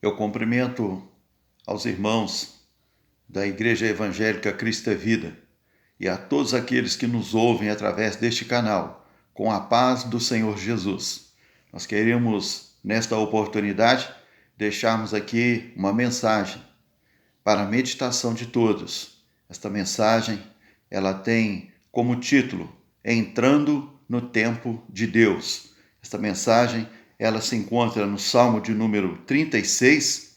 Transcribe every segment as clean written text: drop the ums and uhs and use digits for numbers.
Eu cumprimento aos irmãos da Igreja Evangélica Cristo é Vida e a todos aqueles que nos ouvem através deste canal, com a paz do Senhor Jesus. Nós queremos, nesta oportunidade, deixarmos aqui uma mensagem para a meditação de todos. Esta mensagem, ela tem como título Entrando no Tempo de Deus. Esta mensagem, ela se encontra no Salmo de número 36,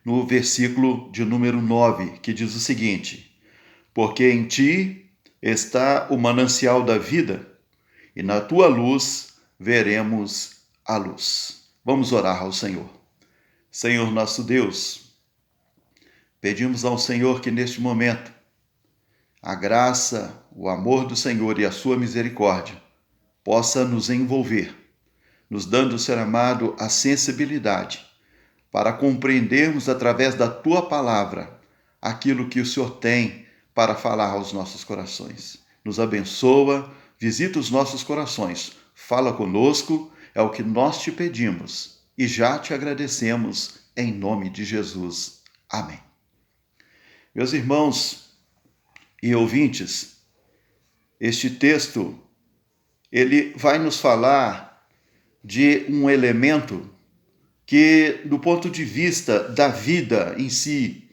no versículo de número 9, que diz o seguinte: Porque em ti está o manancial da vida, e na tua luz veremos a luz. Vamos orar ao Senhor. Senhor nosso Deus, pedimos ao Senhor que neste momento a graça, o amor do Senhor e a sua misericórdia possa nos envolver, nos dando, Senhor amado, a sensibilidade para compreendermos através da tua palavra aquilo que o Senhor tem para falar aos nossos corações. Nos abençoa, visita os nossos corações, fala conosco, é o que nós te pedimos e já te agradecemos em nome de Jesus. Amém. Meus irmãos e ouvintes, este texto ele vai nos falar de um elemento que, do ponto de vista da vida em si,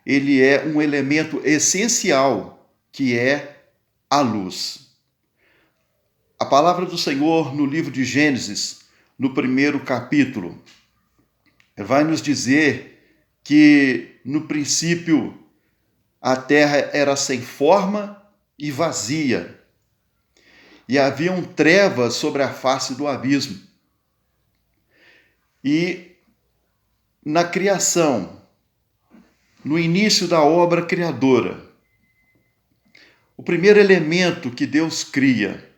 ele é um elemento essencial, que é a luz. A palavra do Senhor no livro de Gênesis, no primeiro capítulo, vai nos dizer que, no princípio, a terra era sem forma e vazia, e haviam trevas sobre a face do abismo. E na criação, no início da obra criadora, o primeiro elemento que Deus cria,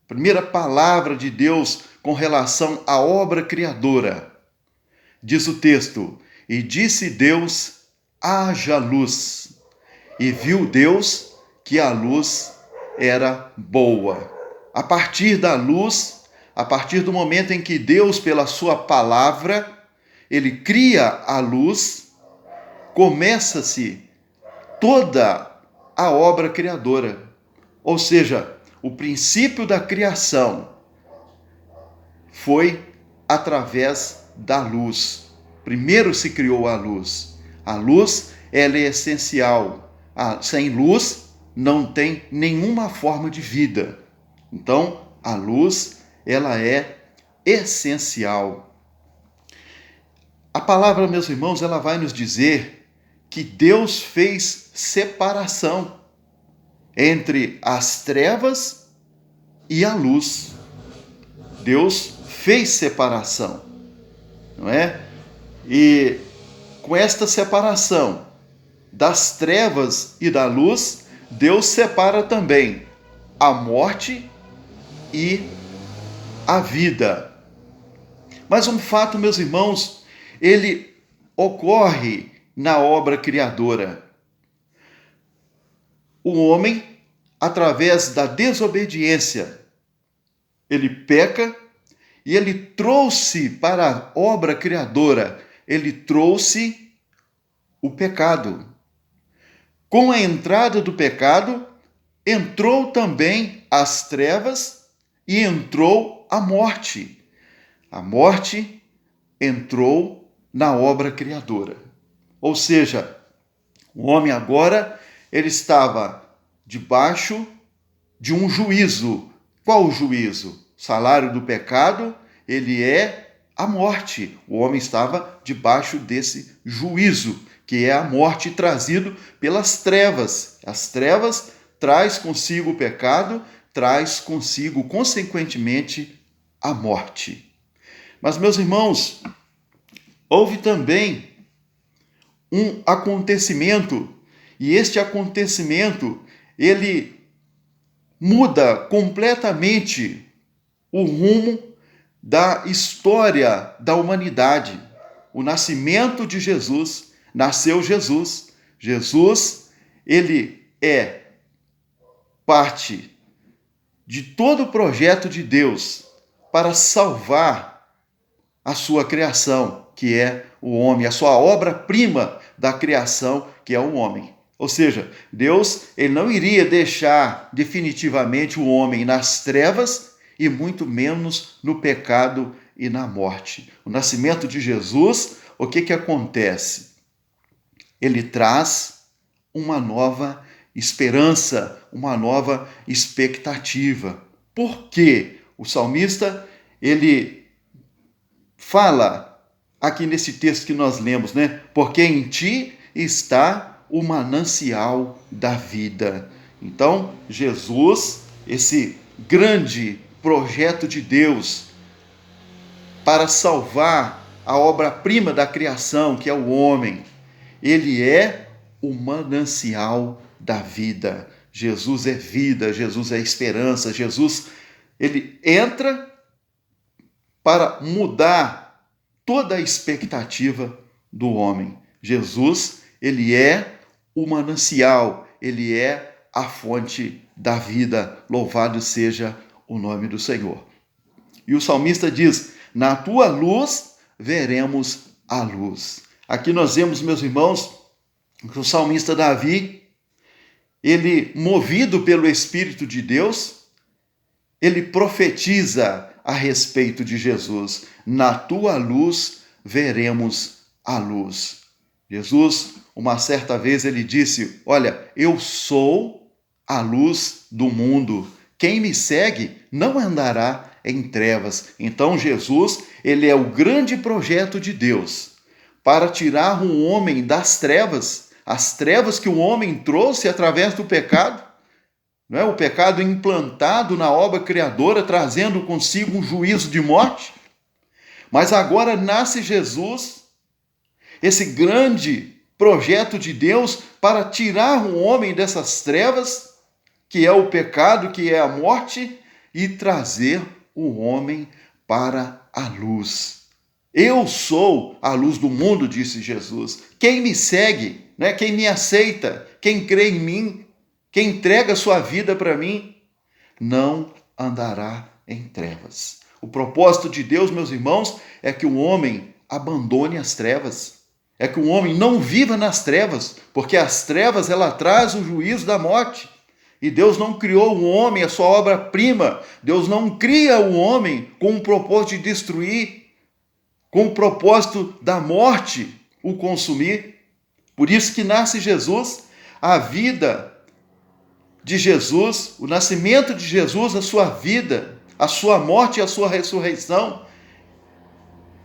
a primeira palavra de Deus com relação à obra criadora, diz o texto: E disse Deus, haja luz. E viu Deus que a luz era boa. A partir da luz, a partir do momento em que Deus, pela sua palavra, ele cria a luz, começa-se toda a obra criadora. Ou seja, o princípio da criação foi através da luz. Primeiro se criou a luz. A luz, ela é essencial. Sem luz, não tem nenhuma forma de vida. Então, a luz, ela é essencial. A palavra, meus irmãos, ela vai nos dizer que Deus fez separação entre as trevas e a luz. Deus fez separação, não é? E com esta separação das trevas e da luz, Deus separa também a morte e a vida. Mas um fato, meus irmãos, ele ocorre na obra criadora. O homem, através da desobediência, ele peca e ele trouxe para a obra criadora, ele trouxe o pecado. Com a entrada do pecado, entrou também as trevas e entrou a morte. A morte entrou na obra criadora. Ou seja, o homem agora, ele estava debaixo de um juízo. Qual o juízo? O salário do pecado, ele é a morte. O homem estava debaixo desse juízo, que é a morte trazido pelas trevas. As trevas traz consigo o pecado, traz consigo, consequentemente, a morte. Mas, meus irmãos, houve também um acontecimento, e este acontecimento, ele muda completamente o rumo da história da humanidade. O nascimento de Jesus, nasceu Jesus. Jesus, ele é parte de todo o projeto de Deus para salvar a sua criação, que é o homem, a sua obra-prima da criação, que é o homem. Ou seja, Deus ele não iria deixar definitivamente o homem nas trevas e muito menos no pecado e na morte. O nascimento de Jesus, o que acontece? Ele traz uma nova esperança, uma nova expectativa. Por quê? O salmista, ele fala aqui nesse texto que nós lemos, né? Porque em ti está o manancial da vida. Então, Jesus, esse grande projeto de Deus para salvar a obra-prima da criação, que é o homem, ele é o manancial da vida. Jesus é vida, Jesus é esperança, Jesus ele entra para mudar toda a expectativa do homem. Jesus, ele é o manancial, ele é a fonte da vida. Louvado seja o nome do Senhor. E o salmista diz: na tua luz veremos a luz. Aqui nós vemos, meus irmãos, que o salmista Davi, ele, movido pelo Espírito de Deus, ele profetiza a respeito de Jesus. Na tua luz veremos a luz. Jesus, uma certa vez, ele disse: olha, eu sou a luz do mundo. Quem me segue não andará em trevas. Então Jesus, ele é o grande projeto de Deus para tirar o homem das trevas, as trevas que o homem trouxe através do pecado, não é? O pecado implantado na obra criadora, trazendo consigo um juízo de morte. Mas agora nasce Jesus, esse grande projeto de Deus para tirar o homem dessas trevas, que é o pecado, que é a morte, e trazer o homem para a luz. Eu sou a luz do mundo, disse Jesus. Quem me segue, né? Quem me aceita, quem crê em mim, quem entrega sua vida para mim, não andará em trevas. O propósito de Deus, meus irmãos, é que o homem abandone as trevas. É que o homem não viva nas trevas, porque as trevas ela traz o juízo da morte. E Deus não criou o homem, a sua obra-prima. Deus não cria o homem com o propósito de destruir, com o propósito da morte o consumir. Por isso que nasce Jesus, a vida de Jesus, o nascimento de Jesus, a sua vida, a sua morte e a sua ressurreição,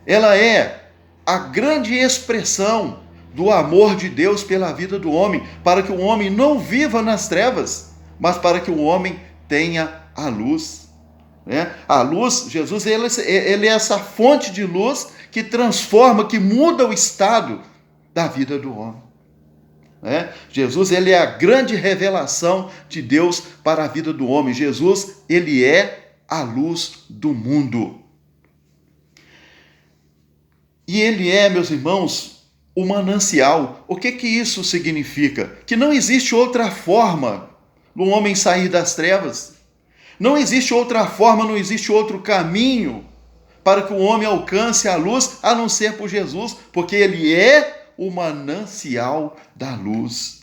ela é a grande expressão do amor de Deus pela vida do homem, para que o homem não viva nas trevas, mas para que o homem tenha a luz. Né? A luz, Jesus, ele é essa fonte de luz que transforma, que muda o estado da vida do homem. Né? Jesus, ele é a grande revelação de Deus para a vida do homem. Jesus, ele é a luz do mundo. E ele é, meus irmãos, o manancial. O que isso significa? Que não existe outra forma do homem sair das trevas. Não existe outra forma, não existe outro caminho para que o homem alcance a luz, a não ser por Jesus, porque ele é o manancial da luz.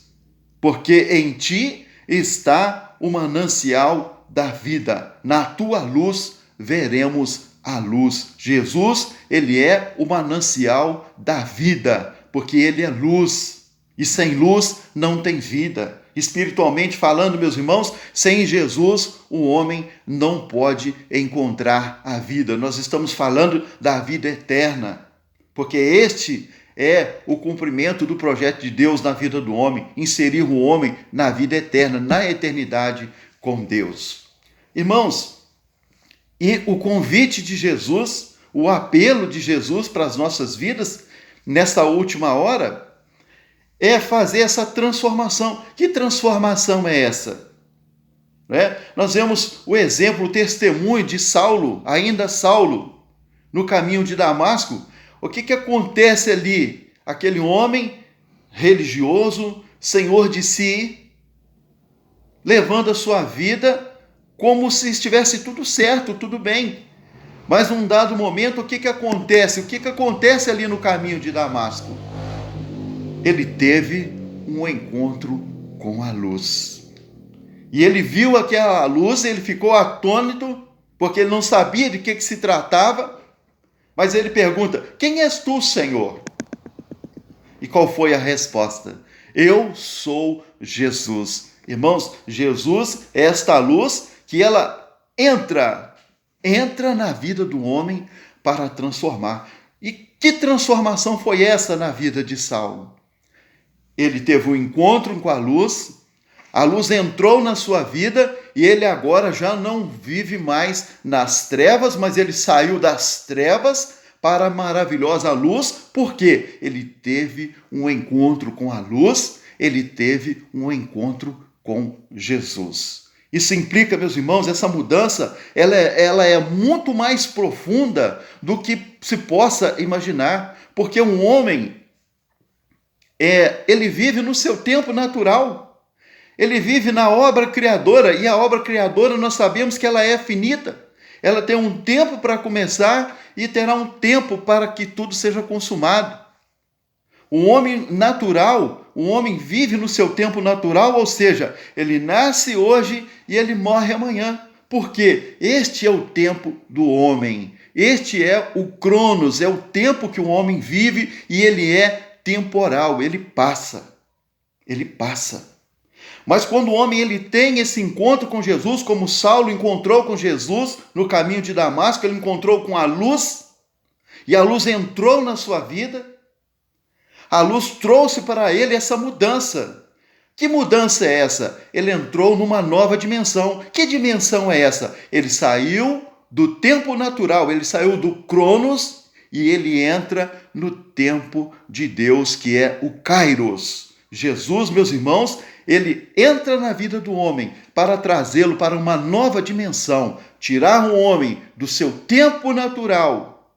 Porque em ti está o manancial da vida. Na tua luz veremos a luz. Jesus, ele é o manancial da vida, porque ele é luz. E sem luz não tem vida. Espiritualmente falando, meus irmãos, sem Jesus o homem não pode encontrar a vida. Nós estamos falando da vida eterna, porque este é o cumprimento do projeto de Deus na vida do homem, inserir o homem na vida eterna, na eternidade com Deus. Irmãos, e o convite de Jesus, o apelo de Jesus para as nossas vidas, nesta última hora, é fazer essa transformação. Que transformação é essa? Nós vemos o exemplo, o testemunho de Saulo, ainda Saulo, no caminho de Damasco. O que acontece ali? Aquele homem religioso, senhor de si, levando a sua vida como se estivesse tudo certo, tudo bem. Mas num dado momento, o que acontece? O que acontece ali no caminho de Damasco? Ele teve um encontro com a luz. E ele viu aquela luz, ele ficou atônito, porque ele não sabia de que se tratava. Mas ele pergunta: quem és tu, Senhor? E qual foi a resposta? Eu sou Jesus. Irmãos, Jesus é esta luz que ela entra na vida do homem para transformar. E que transformação foi essa na vida de Saulo? Ele teve um encontro com a luz entrou na sua vida e ele agora já não vive mais nas trevas, mas ele saiu das trevas para a maravilhosa luz, porque ele teve um encontro com a luz, ele teve um encontro com Jesus. Isso implica, meus irmãos, essa mudança, ela é muito mais profunda do que se possa imaginar, porque um homem, ele vive no seu tempo natural, ele vive na obra criadora, e a obra criadora nós sabemos que ela é finita. Ela tem um tempo para começar e terá um tempo para que tudo seja consumado. O homem natural, o homem vive no seu tempo natural, ou seja, ele nasce hoje e ele morre amanhã. Porque este é o tempo do homem. Este é o Cronos, é o tempo que o homem vive e ele é temporal, ele passa. Ele passa. Mas quando o homem ele tem esse encontro com Jesus, como Saulo encontrou com Jesus no caminho de Damasco, ele encontrou com a luz, e a luz entrou na sua vida, a luz trouxe para ele essa mudança. Que mudança é essa? Ele entrou numa nova dimensão. Que dimensão é essa? Ele saiu do tempo natural, ele saiu do Cronos e ele entra no tempo de Deus, que é o Kairos. Jesus, meus irmãos, ele entra na vida do homem para trazê-lo para uma nova dimensão, tirar o homem do seu tempo natural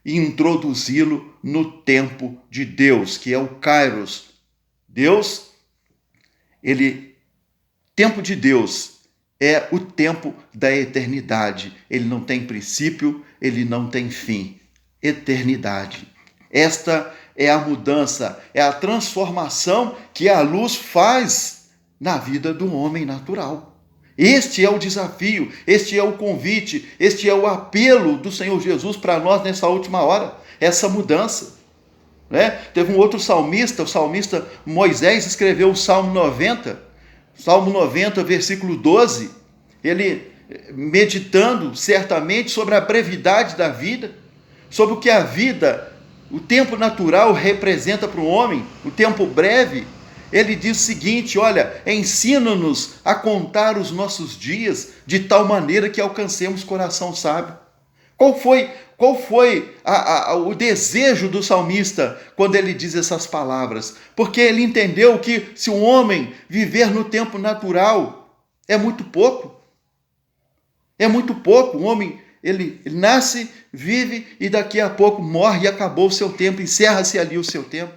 e introduzi-lo no tempo de Deus, que é o Kairos. Deus, tempo de Deus é o tempo da eternidade. Ele não tem princípio, ele não tem fim. Eternidade. Esta é a mudança, é a transformação que a luz faz na vida do homem natural. Este é o desafio, este é o convite, este é o apelo do Senhor Jesus para nós nessa última hora, essa mudança. Teve um outro salmista, o salmista Moisés escreveu o Salmo 90, versículo 12, ele meditando certamente sobre a brevidade da vida, sobre o que a vida, o tempo natural representa para o homem, o tempo breve. Ele diz o seguinte: olha, ensina-nos a contar os nossos dias de tal maneira que alcancemos coração sábio. Qual foi o desejo do salmista quando ele diz essas palavras? Porque ele entendeu que se um homem viver no tempo natural é muito pouco. É muito pouco. O homem ele nasce, vive e daqui a pouco morre e acabou o seu tempo, encerra-se ali o seu tempo.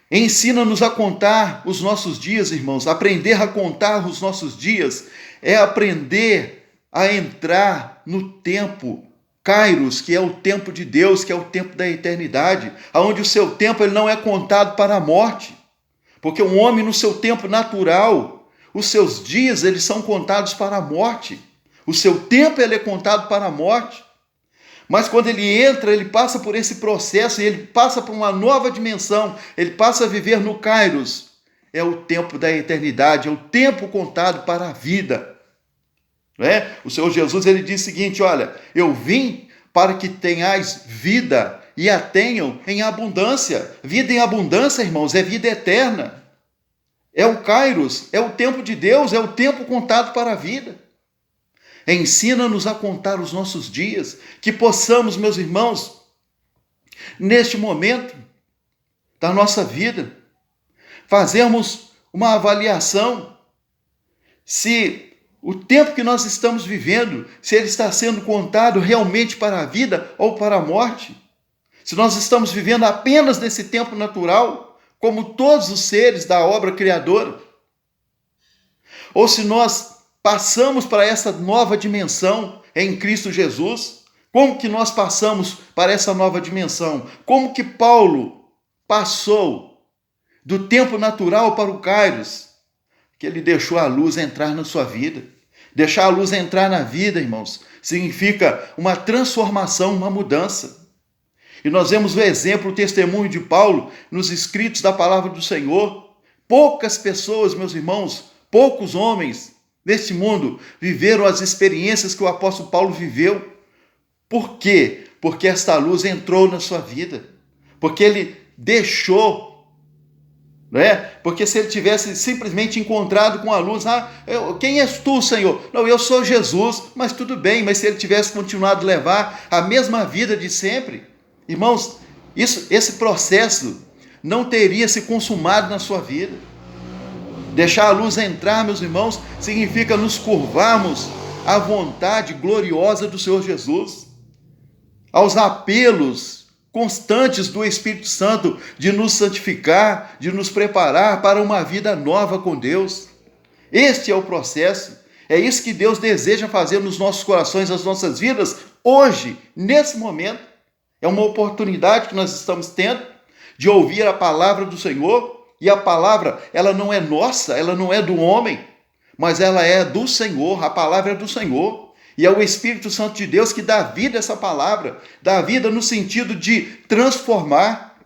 Ensina-nos a contar os nossos dias, irmãos. Aprender a contar os nossos dias é aprender a entrar no tempo Kairos, que é o tempo de Deus, que é o tempo da eternidade, onde o seu tempo ele não é contado para a morte. Porque um homem no seu tempo natural, os seus dias eles são contados para a morte. O seu tempo ele é contado para a morte. Mas quando ele entra, ele passa por esse processo e ele passa por uma nova dimensão. Ele passa a viver no Kairos. É o tempo da eternidade, é o tempo contado para a vida. O Senhor Jesus ele diz o seguinte: olha, eu vim para que tenhais vida e a tenham em abundância. Vida em abundância, irmãos, é vida eterna. É o Kairos, é o tempo de Deus, é o tempo contado para a vida. Ensina-nos a contar os nossos dias, que possamos, meus irmãos, neste momento da nossa vida, fazermos uma avaliação se o tempo que nós estamos vivendo, se ele está sendo contado realmente para a vida ou para a morte. Se nós estamos vivendo apenas nesse tempo natural, como todos os seres da obra criadora, ou se nós passamos para essa nova dimensão, em Cristo Jesus. Como que nós passamos para essa nova dimensão? Como que Paulo passou do tempo natural para o Kairos? Que ele deixou a luz entrar na sua vida. Deixar a luz entrar na vida, irmãos, significa uma transformação, uma mudança. E nós vemos o exemplo, o testemunho de Paulo nos escritos da palavra do Senhor. Poucas pessoas, meus irmãos, poucos homens neste mundo viveram as experiências que o apóstolo Paulo viveu. Por quê? Porque esta luz entrou na sua vida. Porque ele deixou, não é? Porque se ele tivesse simplesmente encontrado com a luz, quem és tu, Senhor? Não, eu sou Jesus, mas tudo bem, mas se ele tivesse continuado a levar a mesma vida de sempre, irmãos, esse processo não teria se consumado na sua vida. Deixar a luz entrar, meus irmãos, significa nos curvarmos à vontade gloriosa do Senhor Jesus, aos apelos constantes do Espírito Santo de nos santificar, de nos preparar para uma vida nova com Deus. Este é o processo, é isso que Deus deseja fazer nos nossos corações, nas nossas vidas, hoje, nesse momento. É uma oportunidade que nós estamos tendo de ouvir a palavra do Senhor, e a palavra, ela não é nossa, ela não é do homem, mas ela é do Senhor, a palavra é do Senhor. E é o Espírito Santo de Deus que dá vida a essa palavra, dá vida no sentido de transformar.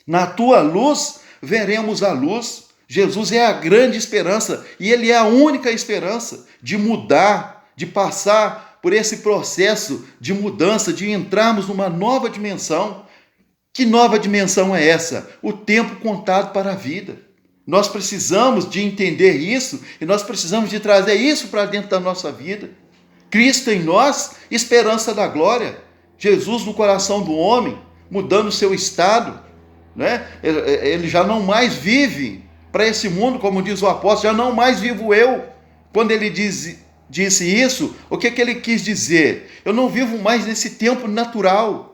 Na tua luz, veremos a luz. Jesus é a grande esperança, e Ele é a única esperança de mudar, de passar por esse processo de mudança, de entrarmos numa nova dimensão. Que nova dimensão é essa? O tempo contado para a vida. Nós precisamos de entender isso, e nós precisamos de trazer isso para dentro da nossa vida. Cristo em nós, esperança da glória. Jesus no coração do homem, mudando o seu estado, né? Ele já não mais vive para esse mundo, como diz o apóstolo, já não mais vivo eu. Quando ele disse isso, o que ele quis dizer? Eu não vivo mais nesse tempo natural.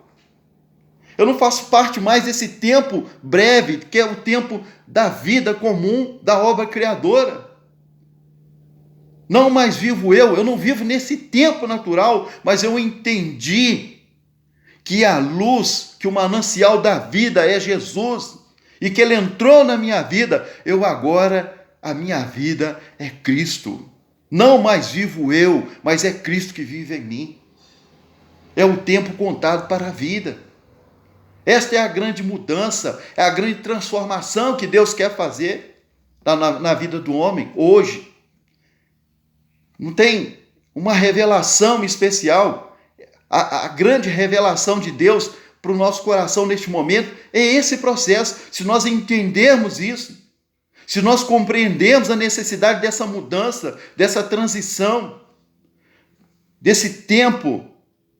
Eu não faço parte mais desse tempo breve, que é o tempo da vida comum, da obra criadora. Não mais vivo eu não vivo nesse tempo natural, mas eu entendi que a luz, que o manancial da vida é Jesus, e que Ele entrou na minha vida. A minha vida é Cristo. Não mais vivo eu, mas é Cristo que vive em mim. É o tempo contado para a vida. Esta é a grande mudança, é a grande transformação que Deus quer fazer na vida do homem hoje. Não tem uma revelação especial. A grande revelação de Deus para o nosso coração neste momento é esse processo. Se nós entendermos isso, se nós compreendermos a necessidade dessa mudança, dessa transição, desse tempo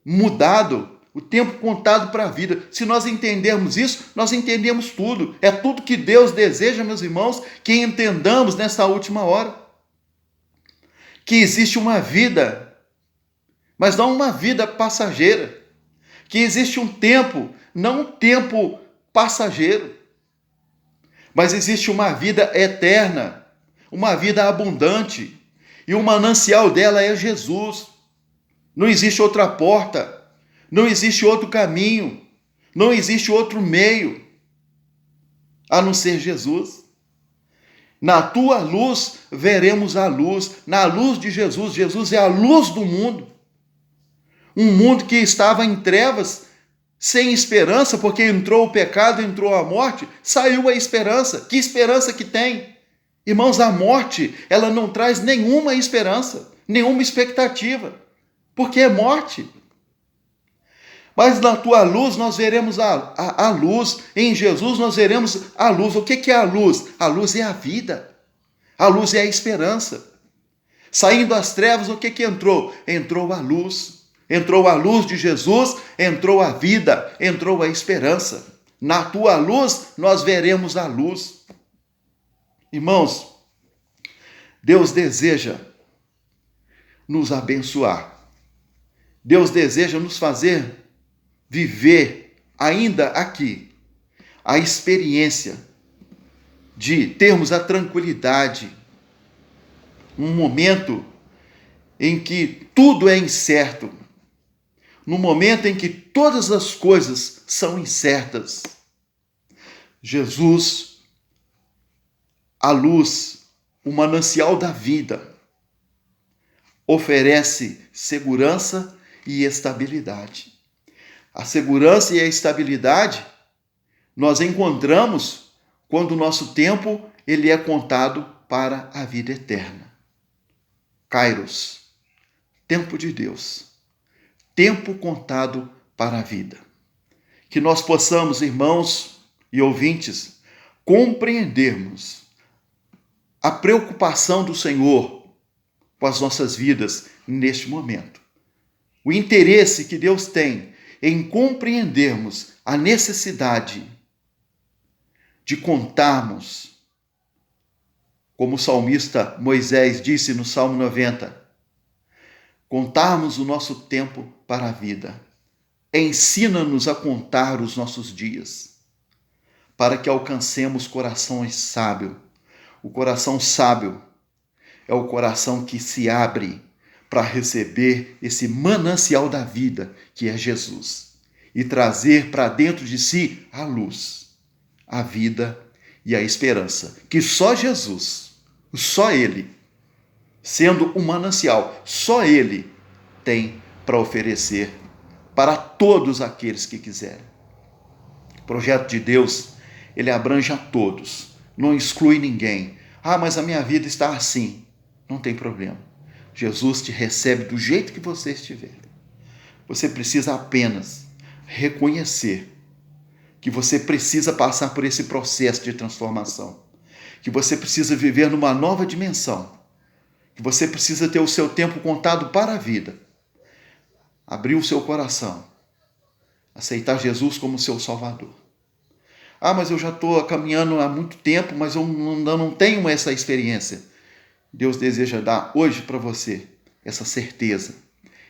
mudado, o tempo contado para a vida, se nós entendermos isso, nós entendemos tudo. É tudo que Deus deseja, meus irmãos, que entendamos nessa última hora. Que existe uma vida, mas não uma vida passageira. Que existe um tempo, não um tempo passageiro, mas existe uma vida eterna, uma vida abundante, e o manancial dela é Jesus. Não existe outra porta, não existe outro caminho, não existe outro meio, a não ser Jesus. Na tua luz veremos a luz, na luz de Jesus. Jesus é a luz do mundo. Um mundo que estava em trevas, sem esperança, porque entrou o pecado, entrou a morte, saiu a esperança. Que esperança que tem? Irmãos, a morte, ela não traz nenhuma esperança, nenhuma expectativa, porque é morte. Mas na tua luz nós veremos a luz, em Jesus nós veremos a luz. O que é a luz? A luz é a vida, a luz é a esperança. Saindo das trevas, o que entrou? Entrou a luz. Entrou a luz de Jesus, entrou a vida, entrou a esperança. Na tua luz nós veremos a luz. Irmãos, Deus deseja nos abençoar. Deus deseja nos fazer viver ainda aqui a experiência de termos a tranquilidade, um momento em que tudo é incerto, no momento em que todas as coisas são incertas, Jesus, a luz, o manancial da vida, oferece segurança e estabilidade. A segurança e a estabilidade nós encontramos quando o nosso tempo ele é contado para a vida eterna. Kairos, tempo de Deus, tempo contado para a vida. Que nós possamos, irmãos e ouvintes, compreendermos a preocupação do Senhor com as nossas vidas neste momento. O interesse que Deus tem em compreendermos a necessidade de contarmos, como o salmista Moisés disse no Salmo 90, contarmos o nosso tempo para a vida. Ensina-nos a contar os nossos dias, para que alcancemos corações sábios. O coração sábio é o coração que se abre para receber esse manancial da vida, que é Jesus, e trazer para dentro de si a luz, a vida e a esperança, que só Jesus, só Ele, sendo um manancial, só Ele tem para oferecer para todos aqueles que quiserem. O projeto de Deus, ele abrange a todos, não exclui ninguém. Ah, mas a minha vida está assim. Não tem problema. Jesus te recebe do jeito que você estiver. Você precisa apenas reconhecer que você precisa passar por esse processo de transformação, que você precisa viver numa nova dimensão, que você precisa ter o seu tempo contado para a vida. Abrir o seu coração, aceitar Jesus como seu Salvador. Ah, mas eu já estou caminhando há muito tempo, mas eu não tenho essa experiência. Deus deseja dar hoje para você essa certeza,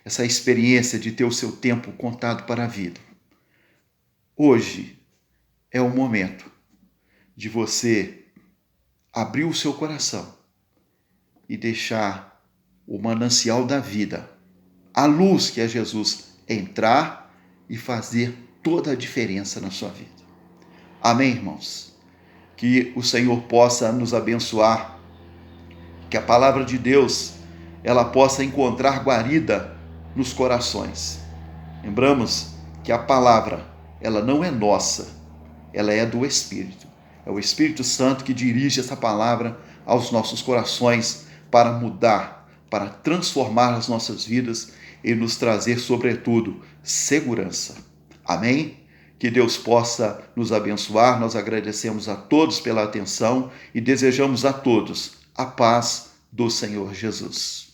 essa experiência de ter o seu tempo contado para a vida. Hoje é o momento de você abrir o seu coração e deixar o manancial da vida, a luz que é Jesus, entrar e fazer toda a diferença na sua vida. Amém, irmãos? Que o Senhor possa nos abençoar, que a palavra de Deus ela possa encontrar guarida nos corações. Lembramos que a palavra ela não é nossa, ela é do Espírito. É o Espírito Santo que dirige essa palavra aos nossos corações para mudar, para transformar as nossas vidas e nos trazer, sobretudo, segurança. Amém? Que Deus possa nos abençoar. Nós agradecemos a todos pela atenção e desejamos a todos a paz do Senhor Jesus.